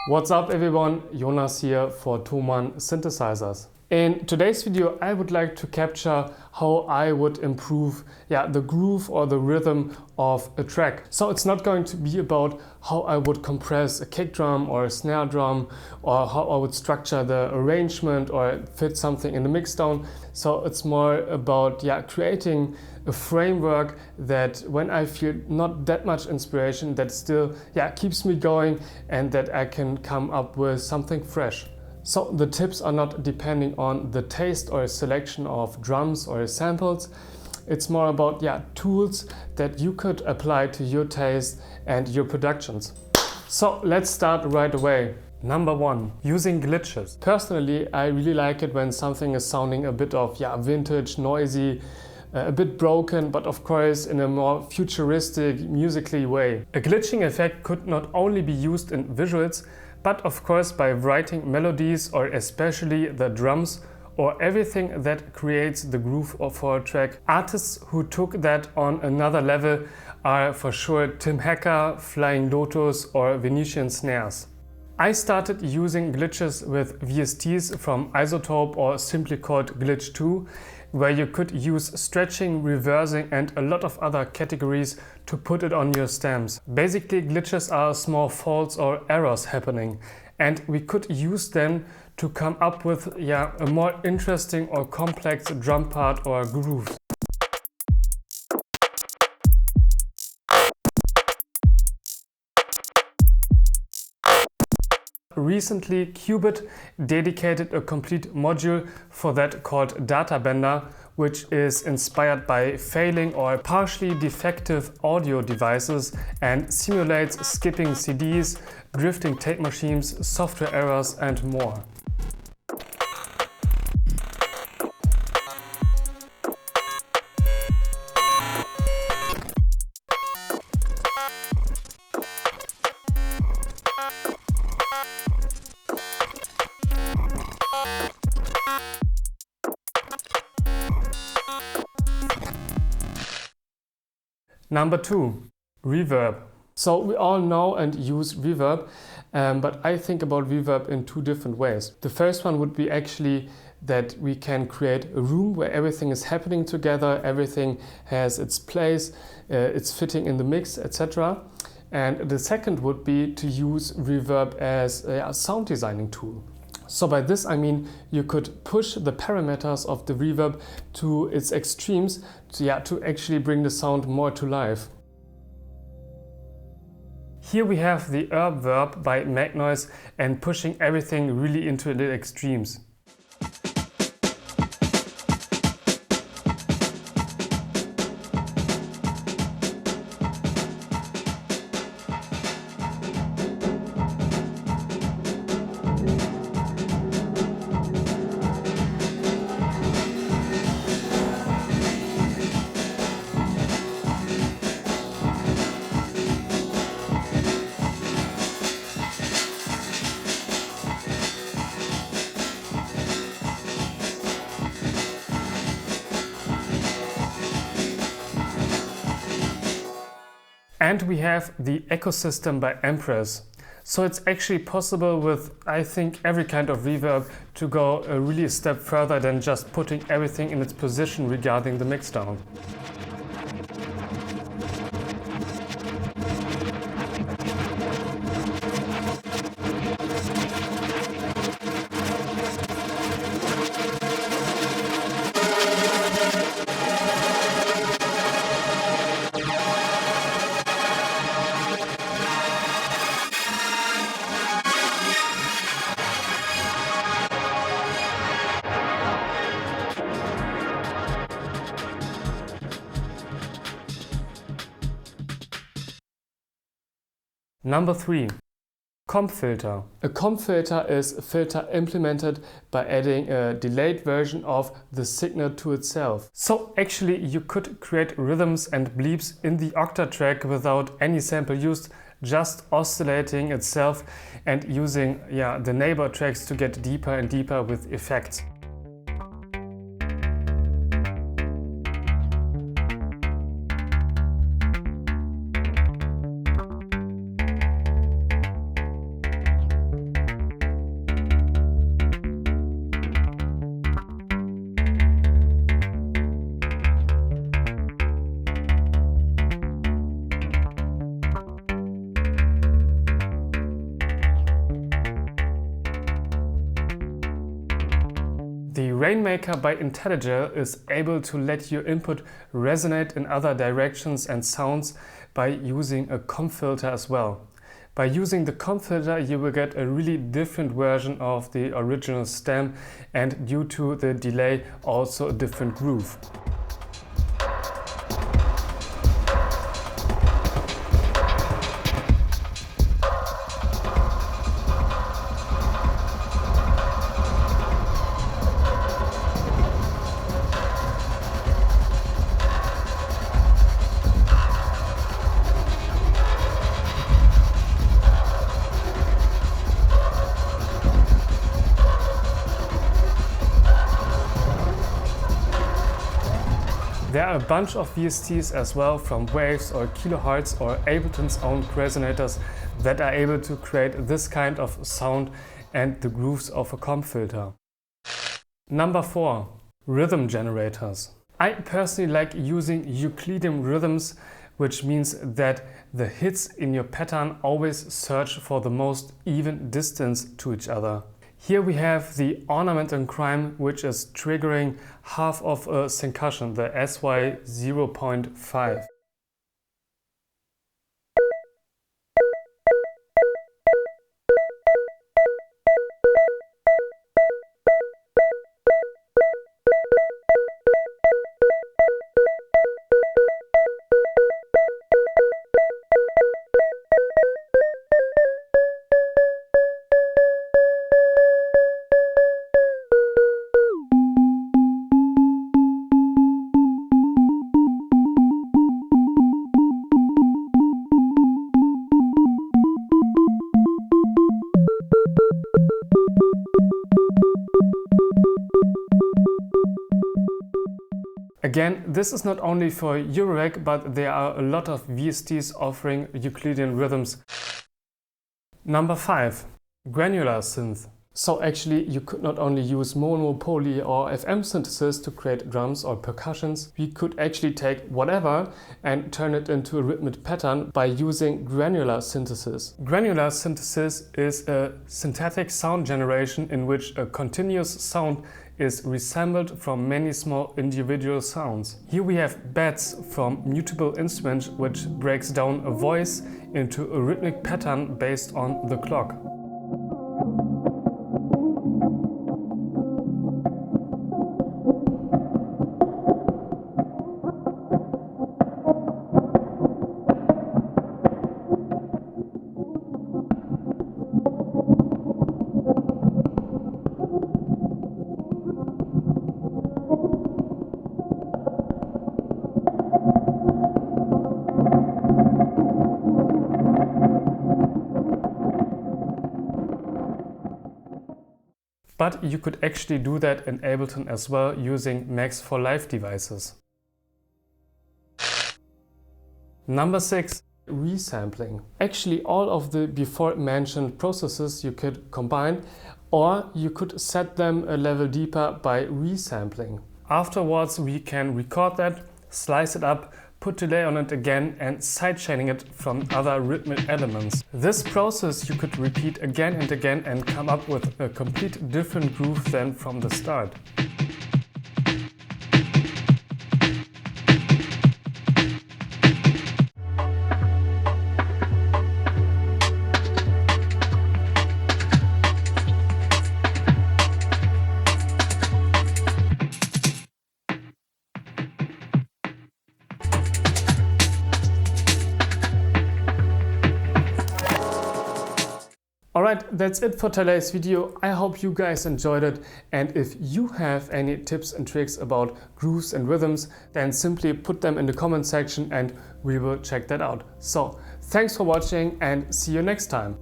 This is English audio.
What's up everyone, Jonas here for Thomann synthesizers. In today's video I would like to capture how I would improve the groove or the rhythm of a track. So it's not going to be about how I would compress a kick drum or a snare drum or how I would structure the arrangement or fit something in the mixdown. So it's more about creating a framework that when I feel not that much inspiration, that still keeps me going and that I can come up with something fresh. So the tips are not depending on the taste or selection of drums or samples. It's more about tools that you could apply to your taste and your productions. So let's start right away. Number 1, using glitches. Personally, I really like it when something is sounding a bit of vintage, noisy, a bit broken, but of course in a more futuristic, musically way. A glitching effect could not only be used in visuals, but of course by writing melodies or especially the drums or everything that creates the groove for a track. Artists who took that on another level are for sure Tim Hacker, Flying Lotus or Venetian snares. I started using glitches with Vsts from Isotope or simply called Glitch 2, where you could use stretching, reversing and a lot of other categories to put it on your stems. Basically, glitches are small faults or errors happening, and we could use them to come up with a more interesting or complex drum part or groove. Recently, Qubit dedicated a complete module for that called Data Bender, which is inspired by failing or partially defective audio devices and simulates skipping CDs, drifting tape machines, software errors and more. Number 2, reverb. So we all know and use reverb, but I think about reverb in two different ways. The first one would be actually that we can create a room where everything is happening together, everything has its place, it's fitting in the mix, etc. And the second would be to use reverb as a sound designing tool. So by this I mean you could push the parameters of the reverb to its extremes to actually bring the sound more to life. Here we have the Erbe Verb by Magnoise and pushing everything really into the extremes. And we have the Echosystem by Empress. So it's actually possible with, I think, every kind of reverb to go really a step further than just putting everything in its position regarding the mixdown. Number 3, comp filter. A comp filter is a filter implemented by adding a delayed version of the signal to itself. So actually you could create rhythms and bleeps in the Octatrack without any sample used, just oscillating itself and using the neighbor tracks to get deeper and deeper with effects. The Rainmaker by Intellijel is able to let your input resonate in other directions and sounds by using a comp filter as well. By using the comp filter, you will get a really different version of the original stem, and due to the delay, also a different groove. There are a bunch of VSTs as well, from waves or kilohertz or Ableton's own resonators, that are able to create this kind of sound and the grooves of a comp filter. Number 4. Rhythm generators. I personally like using Euclidean rhythms, which means that the hits in your pattern always search for the most even distance to each other. Here we have the ornament and crime, which is triggering half of a syncussion, the SY 0.5. Again, this is not only for Eurorack, but there are a lot of VSTs offering Euclidean rhythms. Number 5. Granular Synth. So actually you could not only use mono, poly or FM synthesis to create drums or percussions, we could actually take whatever and turn it into a rhythmic pattern by using granular synthesis. Granular synthesis is a synthetic sound generation in which a continuous sound is resampled from many small individual sounds. Here we have beds from mutable instruments, which breaks down a voice into a rhythmic pattern based on the clock. But you could actually do that in Ableton as well using Max for Live devices. Number 6. Resampling. Actually, all of the before mentioned processes you could combine, or you could set them a level deeper by resampling. Afterwards, we can record that, slice it up, put delay on it again and sidechaining it from other rhythmic elements. This process you could repeat again and again and come up with a complete different groove than from the start. Alright, that's it for today's video. I hope you guys enjoyed it, and if you have any tips and tricks about grooves and rhythms, then simply put them in the comment section and we will check that out. So, thanks for watching and see you next time.